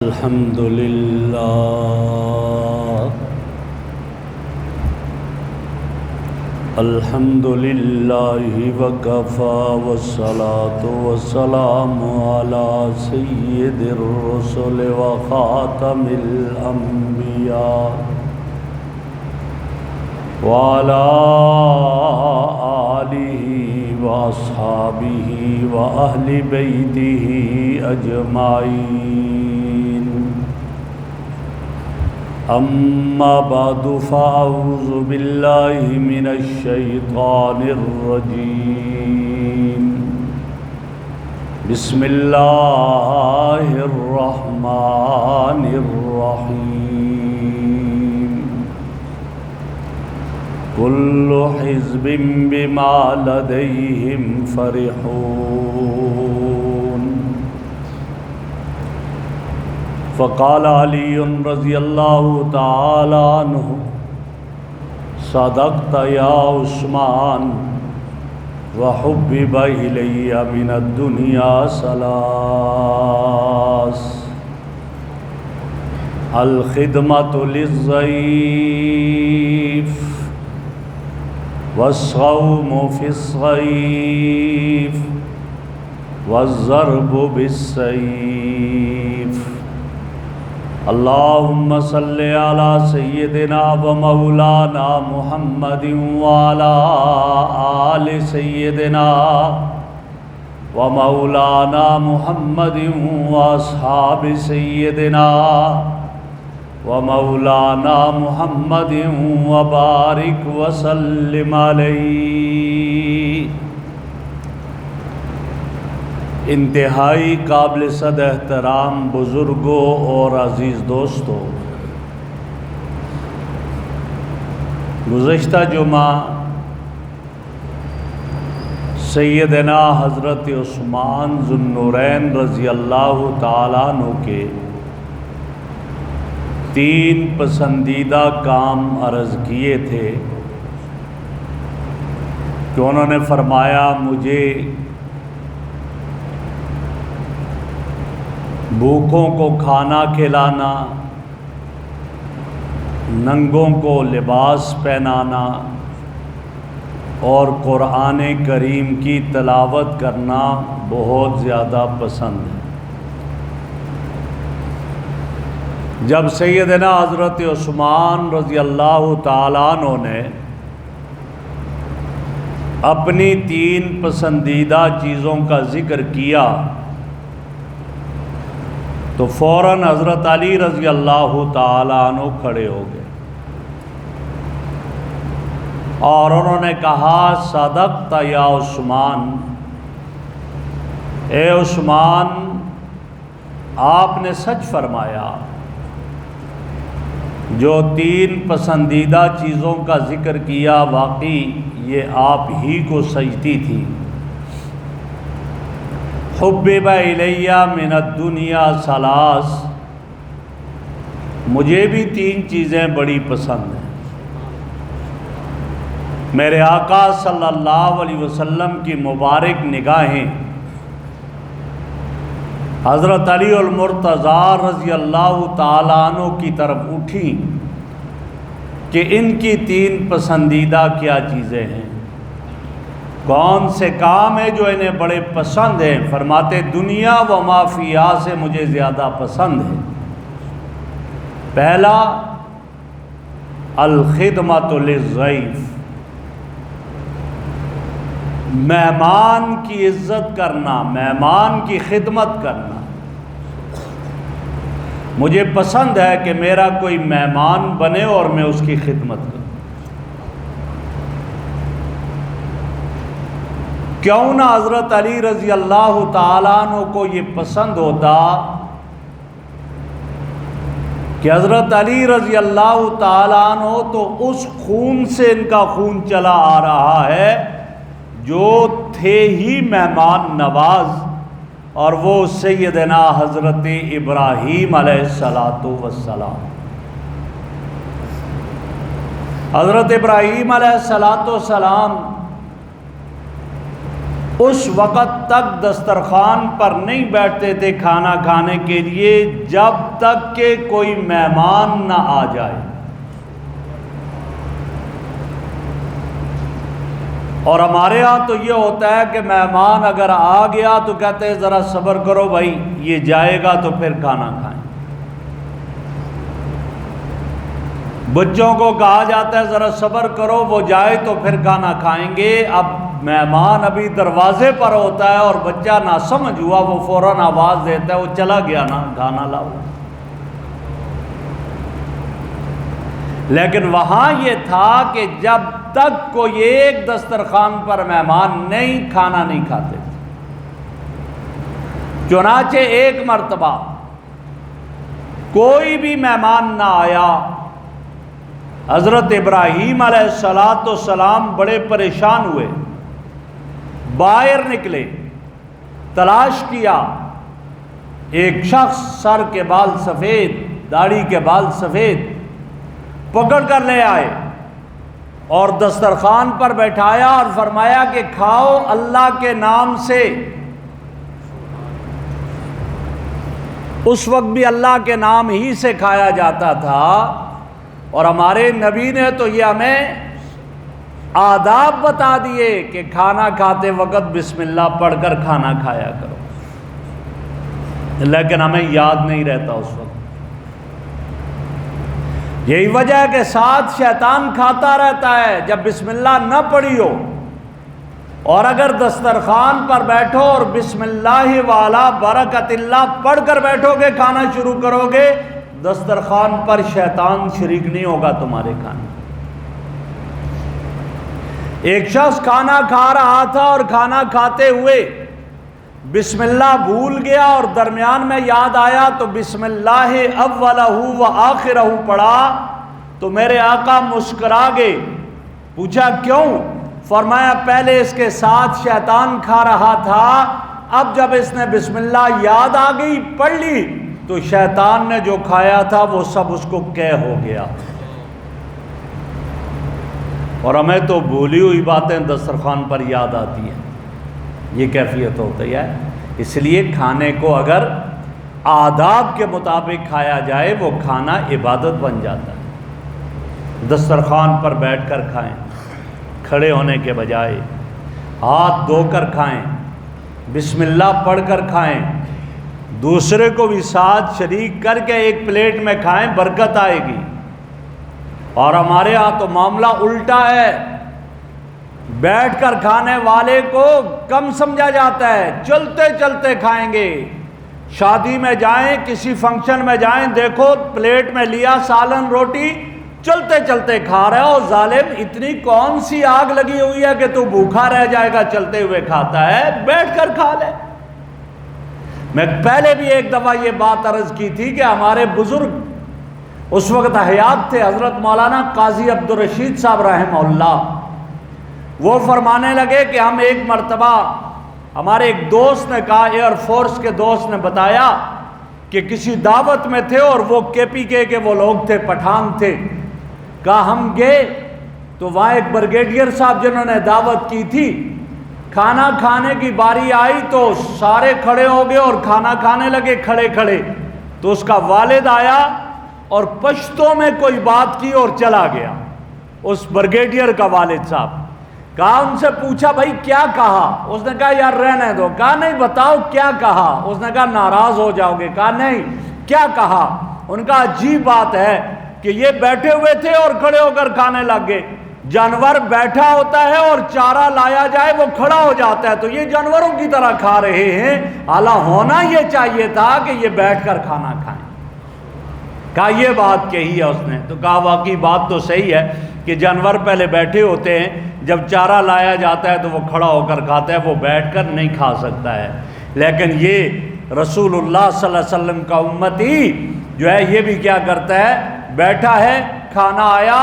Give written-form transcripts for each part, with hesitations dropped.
الحمد للہ الحمد للہ وکفی والصلاة والسلام علی سید الرسل وخاتم الانبیاء وعلی آلہ واصحابہ واہل بیتہ اجمعین اما بعد فاعوذ باللہ من الشیطان الرجیم بسم اللہ الرحمن الرحیم کل حزب بما لدیہم فرحون فقال علی رضی اللہ تعالی عنہ صدقت یا عثمان وحبب الی من الدنیا ثلاث الخدمۃ للضیف والصوم فی الصیف والضرب بالسیف اللہم صلی علی سیدنا و مولانا محمد وعلی آل سیدنا و مولانا محمد و اصحاب سیدنا و مولانا محمد و بارک وسلم علیہ۔ انتہائی قابل صد احترام بزرگوں اور عزیز دوستوں، گزشتہ جمعہ سیدنا حضرت عثمان ذو النورین رضی اللہ تعالیٰ عنہ کے 3 پسندیدہ کام عرض کیے تھے کہ انہوں نے فرمایا مجھے بھوکوں کو کھانا کھلانا، ننگوں کو لباس پہنانا اور قرآن کریم کی تلاوت کرنا بہت زیادہ پسند ہے۔ جب سیدنا حضرت عثمان رضی اللہ تعالیٰ عنہ نے اپنی 3 پسندیدہ چیزوں کا ذکر کیا تو فوراً حضرت علی رضی اللہ تعالیٰ عنہ کھڑے ہو گئے اور انہوں نے کہا صدقت یا عثمان، اے عثمان آپ نے سچ فرمایا، جو 3 پسندیدہ چیزوں کا ذکر کیا واقعی یہ آپ ہی کو سجتی تھی۔ حبب الی من الدنیا ثلاث، مجھے بھی 3 چیزیں بڑی پسند ہیں۔ میرے آقا صلی اللہ علیہ وسلم کی مبارک نگاہیں حضرت علی المرتضیٰ رضی اللہ تعالیٰ عنہ کی طرف اٹھیں کہ ان کی 3 پسندیدہ کیا چیزیں ہیں، کون سے کام ہیں جو انہیں بڑے پسند ہیں۔ فرماتے دنیا و ما فیہا سے مجھے زیادہ پسند ہے۔ پہلا الخدمۃ للضیف، مہمان کی عزت کرنا، مہمان کی خدمت کرنا۔ مجھے پسند ہے کہ میرا کوئی مہمان بنے اور میں اس کی خدمت کروں۔ کیوں نہ حضرت علی رضی اللہ تعالیٰ عنہ کو یہ پسند ہوتا کہ حضرت علی رضی اللہ تعالیٰ عنہ تو اس خون سے ان کا خون چلا آ رہا ہے جو تھے ہی مہمان نواز، اور وہ سیدنا حضرت ابراہیم علیہ السلام۔ حضرت ابراہیم علیہ السلام اس وقت تک دسترخوان پر نہیں بیٹھتے تھے کھانا کھانے کے لیے جب تک کہ کوئی مہمان نہ آ جائے. اور ہمارے ہاں تو یہ ہوتا ہے کہ مہمان اگر آ گیا تو کہتے ہیں ذرا صبر کرو بھائی، یہ جائے گا تو پھر کھانا کھائیں. بچوں کو کہا جاتا ہے ذرا صبر کرو، وہ جائے تو پھر کھانا کھائیں گے. اب مہمان ابھی دروازے پر ہوتا ہے اور بچہ ناسمجھ ہوا، وہ فوراً آواز دیتا ہے وہ چلا گیا نا، کھانا لاؤ. لیکن وہاں یہ تھا کہ جب تک کوئی ایک دسترخوان پر مہمان نہیں، کھانا نہیں کھاتے تھے. چنانچہ ایک مرتبہ کوئی بھی مہمان نہ آیا. حضرت ابراہیم علیہ السلام بڑے پریشان ہوئے، باہر نکلے، تلاش کیا. ایک شخص سر کے بال سفید، داڑھی کے بال سفید، پکڑ کر لے آئے اور دسترخوان پر بیٹھایا اور فرمایا کہ کھاؤ اللہ کے نام سے. اس وقت بھی اللہ کے نام ہی سے کھایا جاتا تھا. اور ہمارے نبی نے تو یہ ہمیں آداب بتا دیے کہ کھانا کھاتے وقت بسم اللہ پڑھ کر کھانا کھایا کرو، لیکن ہمیں یاد نہیں رہتا اس وقت. یہی وجہ ہے کہ ساتھ شیطان کھاتا رہتا ہے جب بسم اللہ نہ پڑھی ہو. اور اگر دسترخوان پر بیٹھو اور بسم اللہ والا برکت اللہ پڑھ کر بیٹھو گے، کھانا شروع کرو گے، دسترخوان پر شیطان شریک نہیں ہوگا تمہارے کھانے. ایک شخص کھانا کھا رہا تھا اور کھانا کھاتے ہوئے بسم اللہ بھول گیا اور درمیان میں یاد آیا تو بسم اللہ اولہ و آخرہ پڑھا تو میرے آقا مسکرا گئے. پوچھا کیوں؟ فرمایا پہلے اس کے ساتھ شیطان کھا رہا تھا، اب جب اس نے بسم اللہ یاد آ گئی پڑھ لی تو شیطان نے جو کھایا تھا وہ سب اس کو قے ہو گیا. اور ہمیں تو بھولی ہوئی باتیں دسترخوان پر یاد آتی ہیں. یہ کیفیت ہوتی ہے. اس لیے کھانے کو اگر آداب کے مطابق کھایا جائے وہ کھانا عبادت بن جاتا ہے. دسترخوان پر بیٹھ کر کھائیں، کھڑے ہونے کے بجائے ہاتھ دھو کر کھائیں، بسم اللہ پڑھ کر کھائیں، دوسرے کو بھی ساتھ شریک کر کے ایک پلیٹ میں کھائیں، برکت آئے گی. اور ہمارے ہاں تو معاملہ الٹا ہے، بیٹھ کر کھانے والے کو کم سمجھا جاتا ہے، چلتے چلتے کھائیں گے. شادی میں جائیں، کسی فنکشن میں جائیں، دیکھو پلیٹ میں لیا سالن روٹی، چلتے چلتے کھا رہا ہو. ظالم اتنی کون سی آگ لگی ہوئی ہے کہ تو بھوکا رہ جائے گا چلتے ہوئے کھاتا ہے؟ بیٹھ کر کھا لے. میں پہلے بھی ایک دفعہ یہ بات عرض کی تھی کہ ہمارے بزرگ اس وقت حیات تھے، حضرت مولانا قاضی عبدالرشید صاحب رحمہ اللہ. وہ فرمانے لگے کہ ہم ایک مرتبہ، ہمارے ایک دوست نے کہا، ایئر فورس کے دوست نے بتایا کہ کسی دعوت میں تھے اور وہ KPK کے وہ لوگ تھے، پٹھان تھے. کہا ہم گئے تو وہاں ایک بریگیڈیئر صاحب جنہوں نے دعوت کی تھی، کھانا کھانے کی باری آئی تو سارے کھڑے ہو گئے اور کھانا کھانے لگے کھڑے کھڑے. تو اس کا والد آیا اور پشتوں میں کوئی بات کی اور چلا گیا. اس بریگیڈیئر کا والد صاحب کہا، ان سے پوچھا بھائی کیا کہا؟ اس نے کہا یار رہنے دو. کہا نہیں بتاؤ کیا کہا؟ اس نے کہا ناراض ہو جاؤ گے. کہا نہیں کیا کہا؟ ان کا عجیب بات ہے کہ یہ بیٹھے ہوئے تھے اور کھڑے ہو کر کھانے لگ گئے. جانور بیٹھا ہوتا ہے اور چارہ لایا جائے وہ کھڑا ہو جاتا ہے، تو یہ جانوروں کی طرح کھا رہے ہیں. اعلیٰ ہونا یہ چاہیے تھا کہ یہ بیٹھ کر کھانا کھائیں. کہا یہ بات کہی ہے اس نے. تو کہا واقعی بات تو صحیح ہے کہ جانور پہلے بیٹھے ہوتے ہیں، جب چارہ لایا جاتا ہے تو وہ کھڑا ہو کر کھاتا ہے، وہ بیٹھ کر نہیں کھا سکتا ہے. لیکن یہ رسول اللہ صلی اللہ علیہ وسلم کا امتی جو ہے یہ بھی کیا کرتا ہے، بیٹھا ہے، کھانا آیا،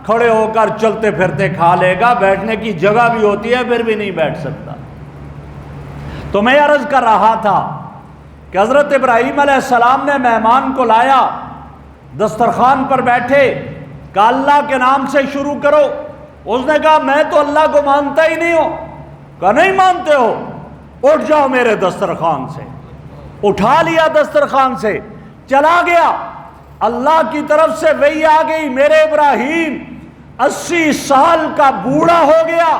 کھڑے ہو کر چلتے پھرتے کھا لے گا. بیٹھنے کی جگہ بھی ہوتی ہے پھر بھی نہیں بیٹھ سکتا. تو میں عرض کر رہا تھا کہ حضرت ابراہیم علیہ السلام نے مہمان کو لایا، دسترخوان پر بیٹھے، کہا اللہ کے نام سے شروع کرو. اس نے کہا میں تو اللہ کو مانتا ہی نہیں ہوں. کہا نہیں مانتے ہو، اٹھ جاؤ میرے دسترخوان سے۔ اٹھا لیا دسترخوان سے، چلا گیا۔ اللہ کی طرف سے وحی آ گئی، میرے ابراہیم 80 سال کا بوڑھا ہو گیا،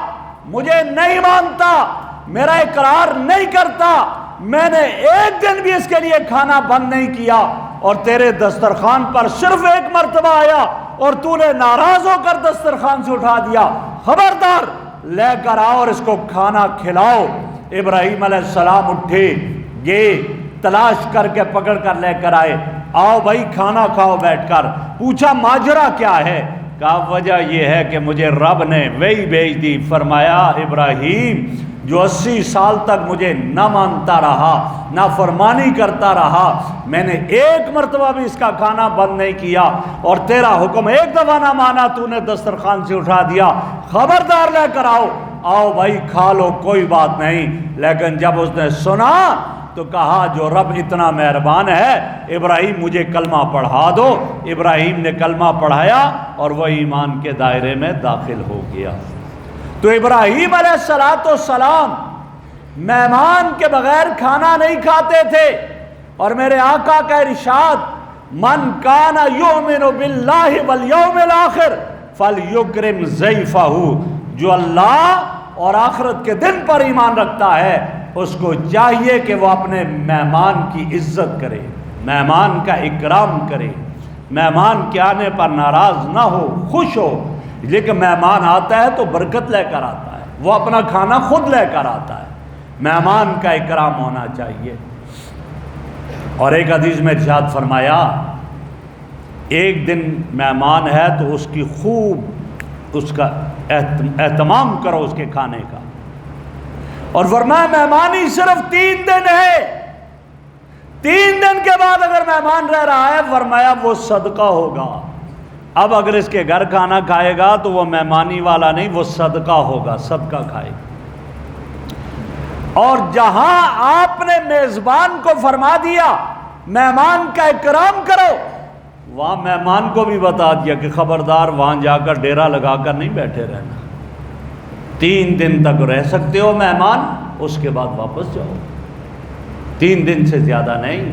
مجھے نہیں مانتا، میرا اقرار نہیں کرتا، میں نے ایک دن بھی اس کے لیے کھانا بند نہیں کیا، اور تیرے دسترخوان پر صرف ایک مرتبہ آیا اور تو نے ناراض ہو کر دسترخوان سے اٹھا دیا، خبردار لے کر آؤ اور اس کو کھانا کھلاؤ۔ ابراہیم علیہ السلام اٹھے، یہ تلاش کر کے پکڑ کر لے کر آئے، آؤ بھائی کھانا کھاؤ بیٹھ کر۔ پوچھا ماجرا کیا ہے؟ کہا وجہ یہ ہے کہ مجھے رب نے وحی بھیج دی، فرمایا ابراہیم جو 80 سال تک مجھے نہ مانتا رہا، نہ فرمانی کرتا رہا، میں نے ایک مرتبہ بھی اس کا کھانا بند نہیں کیا، اور تیرا حکم ایک دفعہ نہ مانا، تو نے دسترخوان سے اٹھا دیا، خبردار لے کر آؤ، آؤ بھائی کھا لو کوئی بات نہیں۔ لیکن جب اس نے سنا تو کہا جو رب اتنا مہربان ہے، ابراہیم مجھے کلمہ پڑھا دو۔ ابراہیم نے کلمہ پڑھایا اور وہ ایمان کے دائرے میں داخل ہو گیا۔ تو ابراہیم علیہ السلام مہمان کے بغیر کھانا نہیں کھاتے تھے، اور میرے آقا کا ارشاد من کان یؤمن باللہ والیوم الآخر فلیکرم ضیفہ، جو اللہ اور آخرت کے دن پر ایمان رکھتا ہے اس کو چاہیے کہ وہ اپنے مہمان کی عزت کرے، مہمان کا اکرام کرے، مہمان کے آنے پر ناراض نہ ہو، خوش ہو۔ لیکن مہمان آتا ہے تو برکت لے کر آتا ہے، وہ اپنا کھانا خود لے کر آتا ہے، مہمان کا اکرام ہونا چاہیے۔ اور ایک حدیث میں ارشاد فرمایا ایک دن مہمان ہے تو اس کی خوب اس کا اہتمام کرو اس کے کھانے کا، اور فرمایا مہمانی صرف 3 دن ہے، 3 دن کے بعد اگر مہمان رہ رہا ہے فرمایا وہ صدقہ ہوگا۔ اب اگر اس کے گھر کھانا کھائے گا تو وہ مہمانی والا نہیں، وہ صدقہ ہوگا، صدقہ کھائے گا۔ اور جہاں آپ نے میزبان کو فرما دیا مہمان کا اکرام کرو، وہاں مہمان کو بھی بتا دیا کہ خبردار وہاں جا کر ڈیرا لگا کر نہیں بیٹھے رہنا، 3 دن تک رہ سکتے ہو مہمان، اس کے بعد واپس جاؤ، 3 دن سے زیادہ نہیں،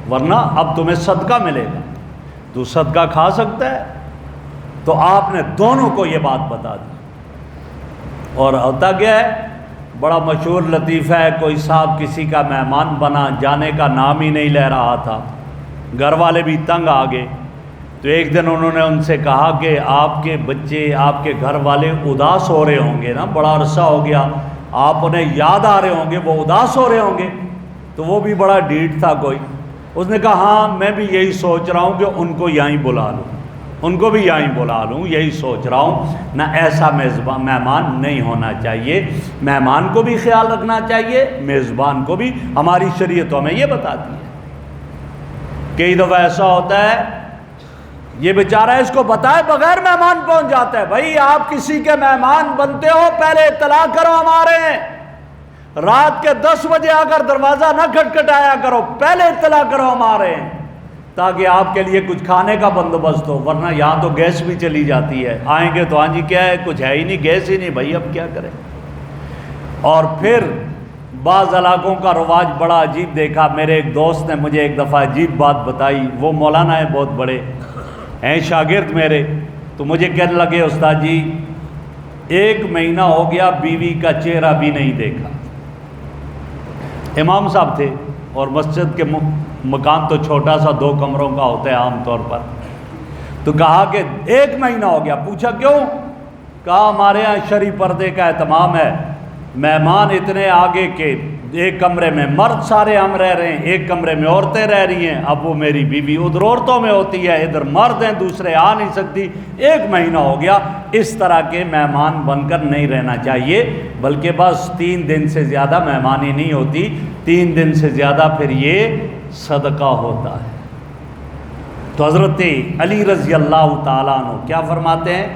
ورنہ اب تمہیں صدقہ ملے گا، تو صدقہ کھا سکتا ہے۔ تو آپ نے دونوں کو یہ بات بتا دی۔ اور ہوتا کیا ہے، بڑا مشہور لطیفہ ہے، کوئی صاحب کسی کا مہمان بنا، جانے کا نام ہی نہیں لے رہا تھا، گھر والے بھی تنگ آ گئے، تو ایک دن انہوں نے ان سے کہا کہ آپ کے بچے، آپ کے گھر والے اداس ہو رہے ہوں گے نا، بڑا عرصہ ہو گیا، آپ انہیں یاد آ رہے ہوں گے، وہ اداس ہو رہے ہوں گے۔ تو وہ بھی بڑا ڈھیٹ تھا کوئی، اس نے کہا ہاں میں بھی یہی سوچ رہا ہوں کہ ان کو یہیں بلا لوں، ان کو بھی یہیں بلا لوں، یہی سوچ رہا ہوں۔ نہ ایسا مہمان نہیں ہونا چاہیے، مہمان کو بھی خیال رکھنا چاہیے، میزبان کو بھی۔ ہماری شریعت ہمیں یہ بتاتی ہے۔ کئی دفعہ ایسا ہوتا ہے یہ بیچارہ اس کو بتائے بغیر مہمان پہنچ جاتا ہے، بھائی آپ کسی کے مہمان بنتے ہو پہلے اطلاع کرو ہمارے ہیں، رات کے 10 بجے آ کر دروازہ نہ کھٹکھٹایا کرو، پہلے اطلاع کرو ہمارے ہیں، تاکہ آپ کے لیے کچھ کھانے کا بندوبست ہو، ورنہ یہاں تو گیس بھی چلی جاتی ہے، آئیں گے تو ہاں جی کیا ہے، کچھ ہے ہی نہیں، گیس ہی نہیں، بھائی اب کیا کریں۔ اور پھر بعض علاقوں کا رواج بڑا عجیب دیکھا، میرے ایک دوست نے مجھے ایک دفعہ عجیب بات بتائی، وہ مولانا ہیں بہت بڑے ہیں، شاگرد میرے، تو مجھے کہنے لگے استاد جی 1 مہینہ ہو گیا بیوی کا چہرہ بھی نہیں دیکھا۔ امام صاحب تھے اور مسجد کے مکان تو چھوٹا سا 2 کمروں کا ہوتا ہے عام طور پر، تو کہا کہ 1 مہینہ ہو گیا، پوچھا کیوں؟ کہا ہمارے ہاں شرعی پردے کا اہتمام ہے، مہمان اتنے آگے کہ ایک کمرے میں مرد سارے ہم رہ رہے ہیں، ایک کمرے میں عورتیں رہ رہی ہیں، اب وہ میری بیوی ادھر عورتوں میں ہوتی ہے، ادھر مرد ہیں دوسرے آ نہیں سکتی، 1 مہینہ ہو گیا۔ اس طرح کے مہمان بن کر نہیں رہنا چاہیے، بلکہ بس 3 دن سے زیادہ مہمانی نہیں ہوتی، 3 دن سے زیادہ پھر یہ صدقہ ہوتا ہے۔ تو حضرت علی رضی اللہ تعالیٰ عنہ کیا فرماتے ہیں؟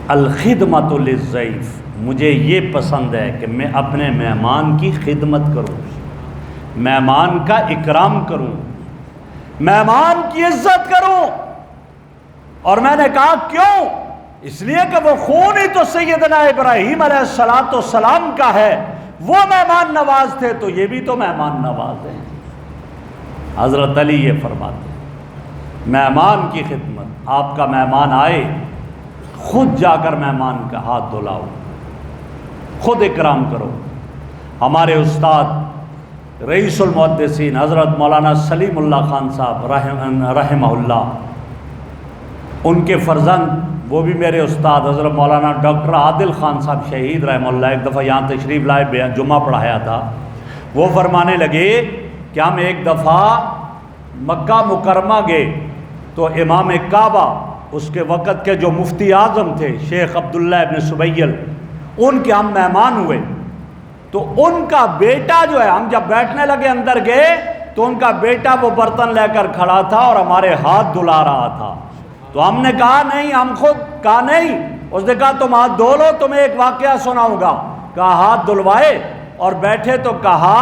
الخدمۃ للضیف، مجھے یہ پسند ہے کہ میں اپنے مہمان کی خدمت کروں، مہمان کا اکرام کروں، مہمان کی عزت کروں۔ اور میں نے کہا کیوں؟ اس لیے کہ وہ خون ہی تو سیدنا ابراہیم علیہ السلام کا ہے، وہ مہمان نواز تھے تو یہ بھی تو مہمان نواز ہیں۔ حضرت علی یہ فرماتے ہیں مہمان کی خدمت، آپ کا مہمان آئے خود جا کر مہمان کا ہاتھ دھلاؤ، خود اکرام کرو۔ ہمارے استاد رئیس المحدثین حضرت مولانا سلیم اللہ خان صاحب رحمہ اللہ، ان کے فرزند وہ بھی میرے استاد حضرت مولانا ڈاکٹر عادل خان صاحب شہید رحمہ اللہ، ایک دفعہ یہاں تشریف لائے، جمعہ پڑھایا تھا، وہ فرمانے لگے کہ ہم ایک دفعہ مکہ مکرمہ گئے تو امام کعبہ اس کے وقت کے جو مفتی اعظم تھے شیخ عبداللہ ابن سبیل، ان کے ہم مہمان ہوئے، تو ان کا بیٹا جو ہے، ہم جب بیٹھنے لگے اندر گئے تو ان کا بیٹا وہ برتن لے کر کھڑا تھا اور ہمارے ہاتھ دھلا رہا تھا، تو ہم نے کہا نہیں، ہم خود کہا نہیں، اس نے کہا تم ہاتھ دھو لو، تمہیں ایک واقعہ سناؤں گا، کہا ہاتھ دھلوائے اور بیٹھے تو کہا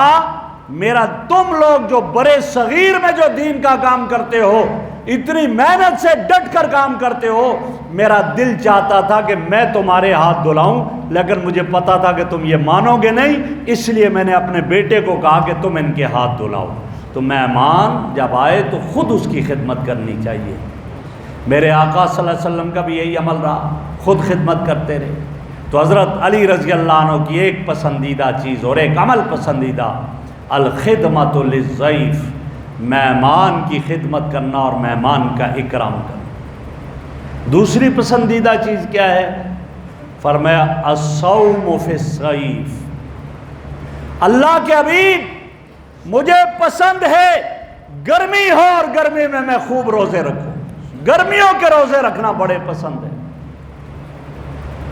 میرا تم لوگ جو بڑے صغیر میں جو دین کا کام کرتے ہو، اتنی محنت سے ڈٹ کر کام کرتے ہو، میرا دل چاہتا تھا کہ میں تمہارے ہاتھ دھلاؤں، لیکن مجھے پتا تھا کہ تم یہ مانو گے نہیں، اس لیے میں نے اپنے بیٹے کو کہا کہ تم ان کے ہاتھ دھلاؤ۔ تو مہمان جب آئے تو خود اس کی خدمت کرنی چاہیے۔ میرے آقا صلی اللہ علیہ وسلم کا بھی یہی عمل رہا، خود خدمت کرتے رہے۔ تو حضرت علی رضی اللہ عنہ کی ایک پسندیدہ چیز اور ایک عمل پسندیدہ، الخدمت للضیف، مہمان کی خدمت کرنا اور مہمان کا اکرام کرنا۔ دوسری پسندیدہ چیز کیا ہے؟ فرمایا الصوم فی الصیف، اللہ کے حبیب مجھے پسند ہے گرمی ہو اور گرمی میں خوب روزے رکھوں، گرمیوں کے روزے رکھنا بڑے پسند ہے۔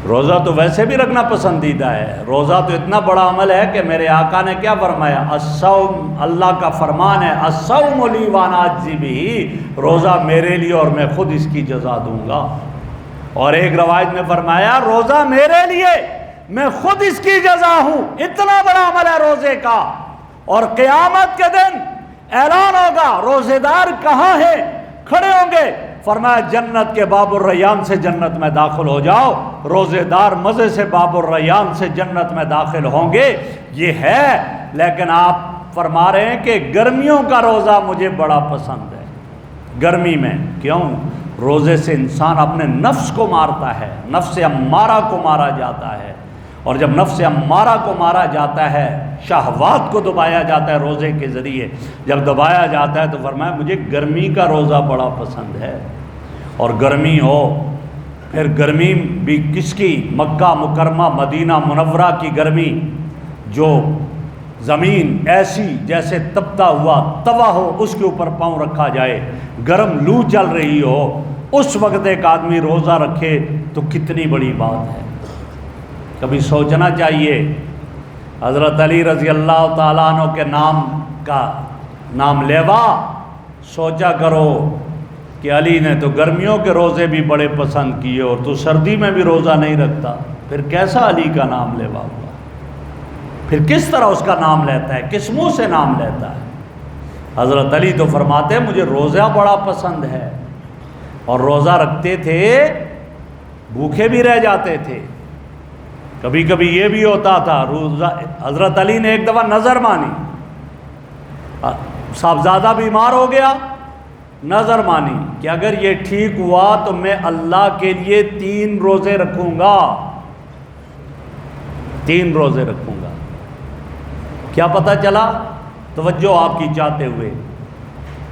روزہ تو ویسے بھی رکھنا پسندیدہ ہے، روزہ تو اتنا بڑا عمل ہے کہ میرے آقا نے کیا فرمایا، الصوم، اللہ کا فرمان ہے، الصوم لی وانا اجزی بہ، روزہ میرے لیے اور میں خود اس کی جزا دوں گا۔ اور ایک روایت میں فرمایا روزہ میرے لیے، میں خود اس کی جزا ہوں، اتنا بڑا عمل ہے روزے کا۔ اور قیامت کے دن اعلان ہوگا روزے دار کہاں ہیں، کھڑے ہوں گے، فرمایا جنت کے باب الریان سے جنت میں داخل ہو جاؤ، روزے دار مزے سے باب الریان سے جنت میں داخل ہوں گے۔ یہ ہے، لیکن آپ فرما رہے ہیں کہ گرمیوں کا روزہ مجھے بڑا پسند ہے۔ گرمی میں کیوں؟ روزے سے انسان اپنے نفس کو مارتا ہے، نفس امارہ کو مارا جاتا ہے، اور جب نفس امارہ کو مارا جاتا ہے، شہوات کو دبایا جاتا ہے روزے کے ذریعے، جب دبایا جاتا ہے تو فرمایا مجھے گرمی کا روزہ بڑا پسند ہے۔ اور گرمی ہو، پھر گرمی بھی کس کی؟ مکہ مکرمہ مدینہ منورہ کی گرمی، جو زمین ایسی جیسے تپتا ہوا توا ہو، اس کے اوپر پاؤں رکھا جائے، گرم لو چل رہی ہو، اس وقت ایک آدمی روزہ رکھے تو کتنی بڑی بات ہے۔ کبھی سوچنا چاہیے، حضرت علی رضی اللہ تعالیٰ عنہ کے نام کا نام لیوا سوچا کرو کہ علی نے تو گرمیوں کے روزے بھی بڑے پسند کیے اور تو سردی میں بھی روزہ نہیں رکھتا، پھر کیسا علی کا نام لیوا ہوا؟ پھر کس طرح اس کا نام لیتا ہے، کس منہ سے نام لیتا ہے؟ حضرت علی تو فرماتے ہیں مجھے روزہ بڑا پسند ہے، اور روزہ رکھتے تھے، بھوکے بھی رہ جاتے تھے، کبھی کبھی یہ بھی ہوتا تھا روزہ۔ حضرت علی نے ایک دفعہ نظر مانی، صاحبزادہ بیمار ہو گیا، نظر مانی کہ اگر یہ ٹھیک ہوا تو میں اللہ کے لیے 3 روزے رکھوں گا، 3 روزے رکھوں گا۔ کیا پتہ چلا؟ توجہ آپ کی چاہتے ہوئے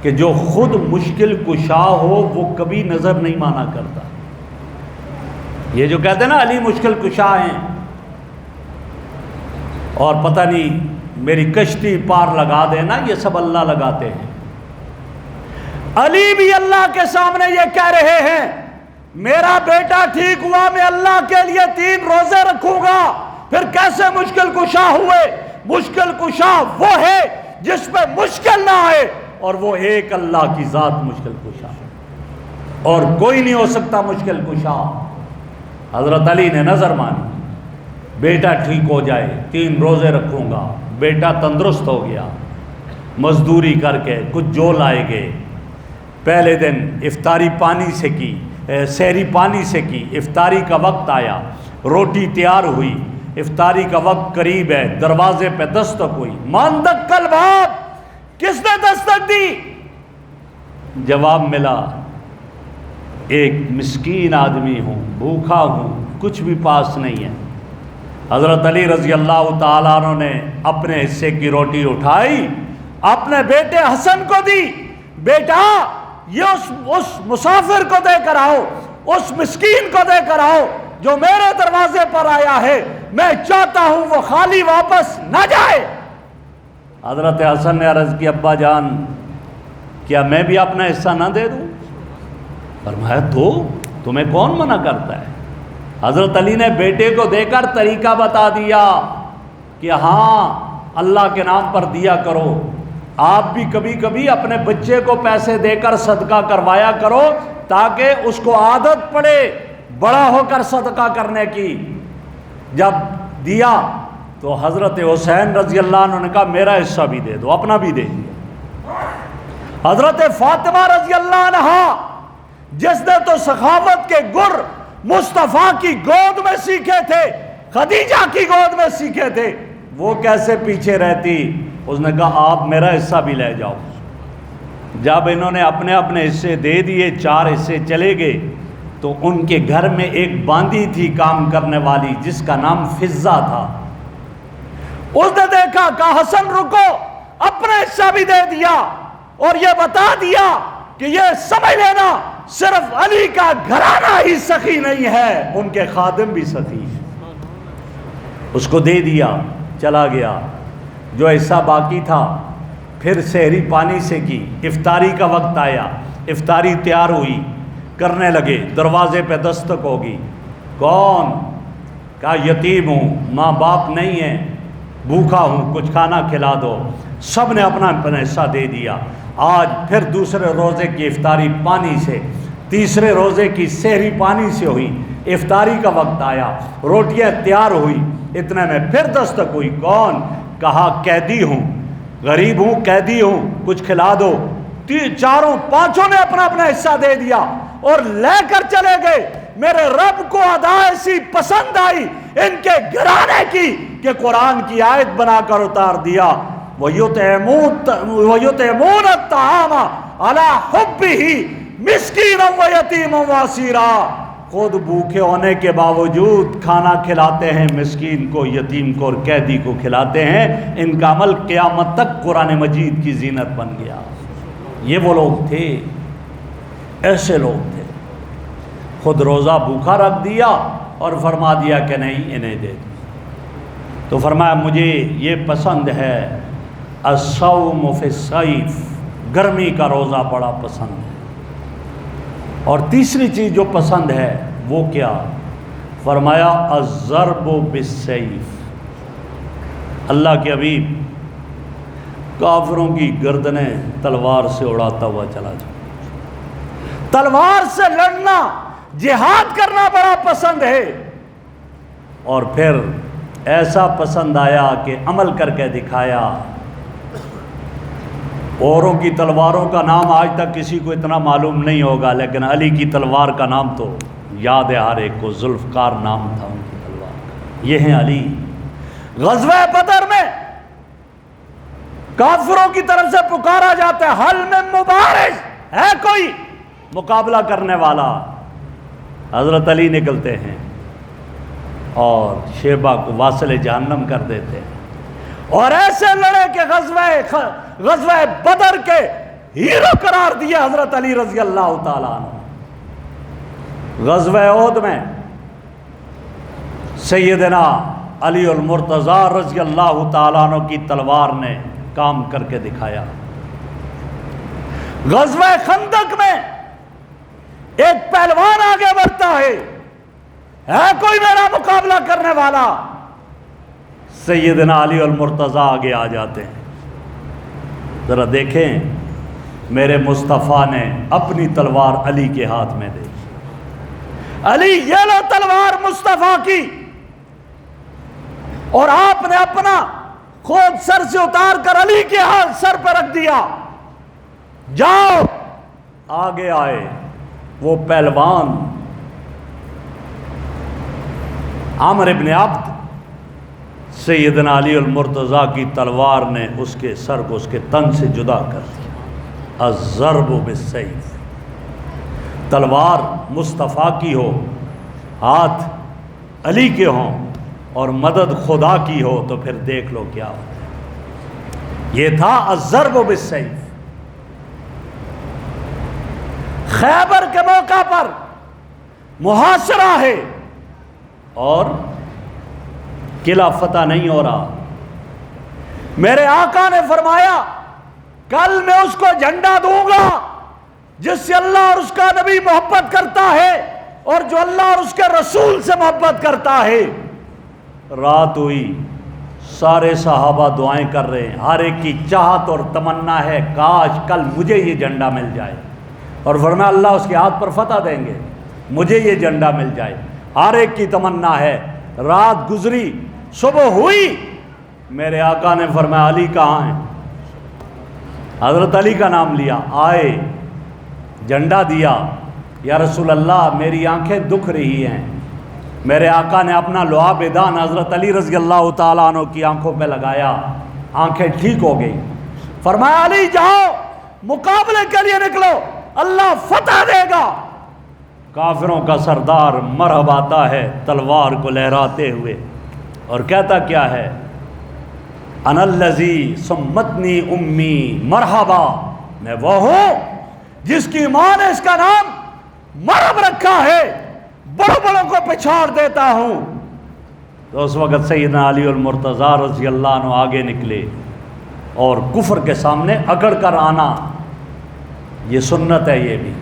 کہ جو خود مشکل کشا ہو وہ کبھی نظر نہیں مانا کرتا۔ یہ جو کہتے ہیں نا علی مشکل کشا ہیں اور پتہ نہیں میری کشتی پار لگا دینا، یہ سب اللہ لگاتے ہیں۔ علی بھی اللہ کے سامنے یہ کہہ رہے ہیں میرا بیٹا ٹھیک ہوا، میں اللہ کے لیے 3 روزے رکھوں گا۔ پھر کیسے مشکل کشا ہوئے؟ مشکل کشا وہ ہے جس پہ مشکل نہ آئے، اور وہ ایک اللہ کی ذات مشکل کشا، اور کوئی نہیں ہو سکتا مشکل کشا۔ حضرت علی نے نظر مانی بیٹا ٹھیک ہو جائے 3 روزے رکھوں گا۔ بیٹا تندرست ہو گیا، مزدوری کر کے کچھ جو لائے گئے، پہلے دن افطاری پانی سے کی، سحری پانی سے کی، افطاری کا وقت آیا، روٹی تیار ہوئی، افطاری کا وقت قریب ہے، دروازے پہ دستک ہوئی، من دق الباب، کس نے دستک دی؟ جواب ملا ایک مسکین آدمی ہوں، بھوکا ہوں، کچھ بھی پاس نہیں ہے۔ حضرت علی رضی اللہ تعالیٰ عنہ نے اپنے حصے کی روٹی اٹھائی، اپنے بیٹے حسن کو دی، بیٹا یہ اس مسافر کو دے کر آؤ، اس مسکین کو دے کر آؤ جو میرے دروازے پر آیا ہے، میں چاہتا ہوں وہ خالی واپس نہ جائے۔ حضرت حسن نے عرض کی ابا جان کیا میں بھی اپنا حصہ نہ دے دوں؟ فرمایا تو تمہیں کون منع کرتا ہے؟ حضرت علی نے بیٹے کو دے کر طریقہ بتا دیا کہ ہاں اللہ کے نام پر دیا کرو، آپ بھی کبھی کبھی اپنے بچے کو پیسے دے کر صدقہ کروایا کرو تاکہ اس کو عادت پڑے بڑا ہو کر صدقہ کرنے کی۔ جب دیا تو حضرت حسین رضی اللہ عنہ نے کہا میرا حصہ بھی دے دو، اپنا بھی دے دیا۔ حضرت فاطمہ رضی اللہ عنہا جس نے تو سخاوت کے گر مصطفیٰ کی گود میں سیکھے تھے، خدیجہ کی گود میں سیکھے تھے، وہ کیسے پیچھے رہتی؟ اس نے کہا آپ میرا حصہ بھی لے جاؤ۔ جب انہوں نے اپنے اپنے حصے دے دیے، 4 حصے چلے گئے، تو ان کے گھر میں ایک باندی تھی کام کرنے والی جس کا نام فضہ تھا۔ اس نے دیکھا، کہا حسن رکو، اپنا حصہ بھی دے دیا اور یہ بتا دیا کہ یہ سمجھ لینا صرف علی کا گھرانہ ہی سخی نہیں ہے، ان کے خادم بھی سخی ہیں۔ اس کو دے دیا، چلا گیا۔ جو حصہ باقی تھا پھر سحری پانی سے کی، افطاری کا وقت آیا، افطاری تیار ہوئی، کرنے لگے، دروازے پہ دستک ہوگی، کون؟ کہا یتیم ہوں، ماں باپ نہیں ہیں، بھوکا ہوں، کچھ کھانا کھلا دو۔ سب نے اپنا اپنا حصہ دے دیا۔ آج پھر دوسرے روزے کی افطاری پانی سے، تیسرے روزے کی سحری پانی سے ہوئی، افطاری کا وقت آیا، روٹیاں تیار ہوئی، اتنے میں پھر دستک ہوئی، کون؟ کہا قیدی ہوں، غریب ہوں، قیدی ہوں، کچھ کھلا دو۔ 4 5 نے اپنا اپنا حصہ دے دیا اور لے کر چلے گئے۔ میرے رب کو ادا ایسی پسند آئی ان کے گھرانے کی کہ قرآن کی آیت بنا کر اتار دیا، وَيُطْعِمُونَ الطَّعَامَ عَلَىٰ حُبِّهِ مِسْكِينًا وَيَتِيمًا وَأَسِيرًا۔ خود بھوکے ہونے کے باوجود کھانا کھلاتے ہیں، مسکین کو، یتیم کو اور قیدی کو کھلاتے ہیں۔ ان کا عمل قیامت تک قرآن مجید کی زینت بن گیا۔ یہ وہ لوگ تھے، ایسے لوگ تھے۔ خود روزہ بھوکا رکھ دیا اور فرما دیا کہ نہیں انہیں دے دو۔ تو فرمایا مجھے یہ پسند ہے، الصوم فی الصیف، گرمی کا روزہ بڑا پسند ہے۔ اور تیسری چیز جو پسند ہے وہ کیا؟ فرمایا الضرب بالسیف، اللہ کے حبیب کافروں کی گردنیں تلوار سے اڑاتا ہوا چلا جائے۔ تلوار سے لڑنا، جہاد کرنا بڑا پسند ہے۔ اور پھر ایسا پسند آیا کہ عمل کر کے دکھایا۔ اوروں کی تلواروں کا نام آج تک کسی کو اتنا معلوم نہیں ہوگا، لیکن علی کی تلوار کا نام تو یاد ہے ہر ایک کو، ذوالفقار نام تھا ان کی تلوار کا۔ یہ ہیں علی۔ غزوہ بدر میں کافروں کی طرف سے پکارا جاتا ہے، حل من مبارز، ہے کوئی مقابلہ کرنے والا؟ حضرت علی نکلتے ہیں اور شیبہ کو واصل جہنم کر دیتے ہیں، اور ایسے لڑے کہ غزوہ بدر کے ہیرو قرار دیا حضرت علی رضی اللہ تعالیٰ عنہ۔ غزوہ احد میں سیدنا علی المرتضیٰ رضی اللہ تعالیٰ عنہ کی تلوار نے کام کر کے دکھایا۔ غزوہ خندق میں ایک پہلوان آگے بڑھتا ہے کوئی میرا مقابلہ کرنے والا؟ سیدنا علی المرتضیٰ آگے آ جاتے ہیں۔ ذرا دیکھیں میرے مصطفیٰ نے اپنی تلوار علی کے ہاتھ میں دے، علی یہ لو تلوار مصطفیٰ کی، اور آپ نے اپنا خود سر سے اتار کر علی کے ہاتھ سر پر رکھ دیا۔ جاؤ، آگے آئے، وہ پہلوان عامر ابن عبد سیدنا علی المرتضیٰ کی تلوار نے اس کے سر کو اس کے تن سے جدا کر دیا۔ الضرب بالسیف، تلوار مصطفیٰ کی ہو، ہاتھ علی کے ہوں اور مدد خدا کی ہو تو پھر دیکھ لو کیا ہوتا ہے۔ یہ تھا الضرب بالسیف۔ خیبر کے موقع پر محاصرہ ہے اور قلعہ فتح نہیں ہو رہا۔ میرے آقا نے فرمایا کل میں اس کو جھنڈا دوں گا جس سے اللہ اور اس کا نبی محبت کرتا ہے اور جو اللہ اور اس کے رسول سے محبت کرتا ہے۔ رات ہوئی، سارے صحابہ دعائیں کر رہے ہیں، ہر ایک کی چاہت اور تمنا ہے کاش کل مجھے یہ جھنڈا مل جائے، اور فرمایا اللہ اس کے ہاتھ پر فتح دیں گے، مجھے یہ جھنڈا مل جائے۔ ہر ایک کی تمنا ہے۔ رات گزری، صبح ہوئی، میرے آقا نے فرمایا علی کہاں ہیں؟ حضرت علی کا نام لیا، آئے، جھنڈا دیا۔ یا رسول اللہ میری آنکھیں دکھ رہی ہیں۔ میرے آقا نے اپنا لعاب دان حضرت علی رضی اللہ تعالیٰ عنہ کی آنکھوں پہ لگایا، آنکھیں ٹھیک ہو گئی۔ فرمایا علی جاؤ، مقابلے کے لیے نکلو، اللہ فتح دے گا۔ کافروں کا سردار مرحب آتا ہے تلوار کو لہراتے ہوئے اور کہتا کیا ہے؟ انا الذی سمتنی امی مرحبا، میں وہ ہوں جس کی ماں نے اس کا نام مرحب رکھا ہے، بڑوں بڑوں کو پچھاڑ دیتا ہوں۔ تو اس وقت سیدنا علی المرتضیٰ رضی اللہ عنہ آگے نکلے اور کفر کے سامنے اکڑ کر آنا، یہ سنت ہے۔ یہ بھی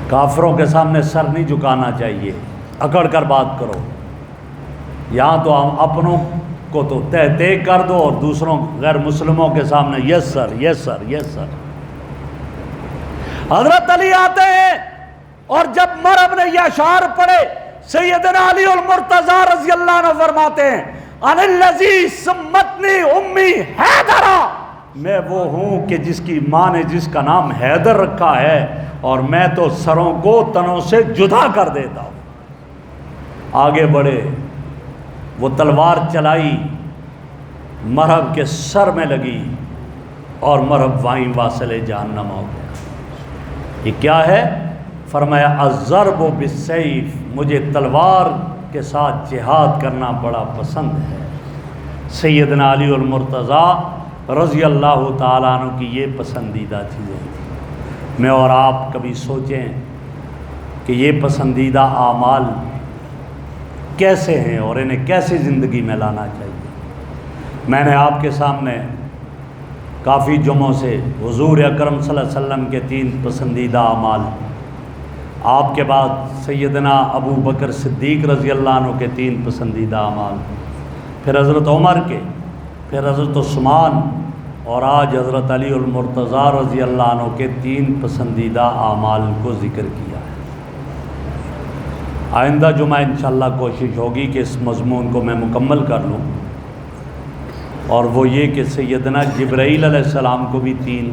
کافروں کے سامنے سر نہیں جھکانا چاہیے، اکڑ کر بات کرو۔ یہاں تو ہم اپنوں کو تو تہ کر دو اور دوسروں غیر مسلموں کے سامنے یس سر یس سر یس سر۔ حضرت علی آتے ہیں اور جب مرحب نے یہ اشعار پڑھے، سیدنا علی المرتضیٰ رضی اللہ عنہ فرماتے ہیں انا الذی سمتنی امی حیدرا، میں وہ ہوں کہ جس کی ماں نے جس کا نام حیدر رکھا ہے، اور میں تو سروں کو تنوں سے جدا کر دیتا ہوں۔ آگے بڑھے، وہ تلوار چلائی، مرحب کے سر میں لگی اور مرحب وہیں واصل جہنم ہو گیا۔ یہ کیا ہے؟ فرمایا الضرب بالسیف، مجھے تلوار کے ساتھ جہاد کرنا بڑا پسند ہے۔ سیدنا علی المرتضیٰ رضی اللہ تعالیٰ عنہ کی یہ پسندیدہ چیزیں تھیں۔ میں اور آپ کبھی سوچیں کہ یہ پسندیدہ اعمال کیسے ہیں اور انہیں کیسے زندگی میں لانا چاہیے۔ میں نے آپ کے سامنے کافی جمعوں سے حضور اکرم صلی اللہ علیہ وسلم کے 3 پسندیدہ اعمال، آپ کے بعد سیدنا ابو بکر صدیق رضی اللہ عنہ کے 3 پسندیدہ اعمال، پھر حضرت عمر کے، پھر حضرت عثمان، اور آج حضرت علی المرتضیٰ رضی اللہ عنہ کے 3 پسندیدہ اعمال کو ذکر کیا ہے۔ آئندہ جمعہ انشاءاللہ کوشش ہوگی کہ اس مضمون کو میں مکمل کر لوں، اور وہ یہ کہ سیدنا جبرائیل علیہ السلام کو بھی 3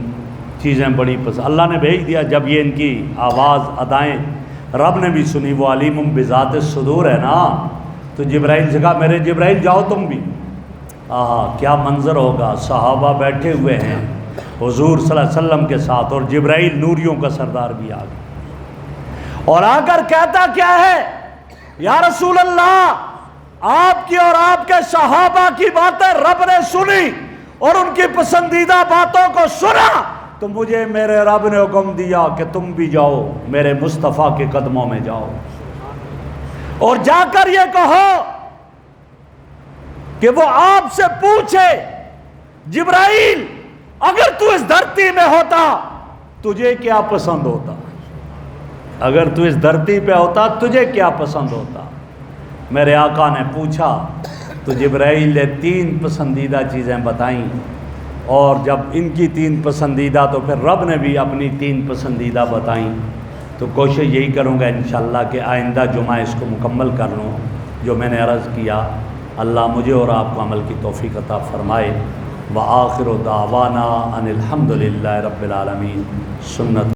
چیزیں بڑی پسند، اللہ نے بھیج دیا۔ جب یہ ان کی آواز ادائیں رب نے بھی سنی، وہ علیم بذات الصدور ہے نا، تو جبرائیل سے کہا میرے جبرائیل جاؤ تم بھی۔ کیا منظر ہوگا، صحابہ بیٹھے ہوئے ہیں حضور صلی اللہ علیہ وسلم کے ساتھ، اور جبرائیل نوریوں کا سردار بھی آ گیا، اور آ کر کہتا کیا ہے؟ یا رسول اللہ، آپ کی اور آپ کے صحابہ کی باتیں رب نے سنی اور ان کی پسندیدہ باتوں کو سنا، تو مجھے میرے رب نے حکم دیا کہ تم بھی جاؤ، میرے مصطفیٰ کے قدموں میں جاؤ، اور جا کر یہ کہو کہ وہ آپ سے پوچھے جبرائیل اگر تو اس دھرتی میں ہوتا تجھے کیا پسند ہوتا؟ اگر تو اس دھرتی پہ ہوتا تجھے کیا پسند ہوتا؟ میرے آقا نے پوچھا تو جبرائیل نے 3 پسندیدہ چیزیں بتائیں، اور جب ان کی 3 پسندیدہ تو پھر رب نے بھی اپنی 3 پسندیدہ بتائیں۔ تو کوشش یہی کروں گا انشاءاللہ کہ آئندہ جمعہ اس کو مکمل کر لوں جو میں نے عرض کیا۔ اللہ مجھے اور آپ کو عمل کی توفیق عطا فرمائے۔ وآخر دعوانا ان الحمد للہ رب العالمین۔ سنت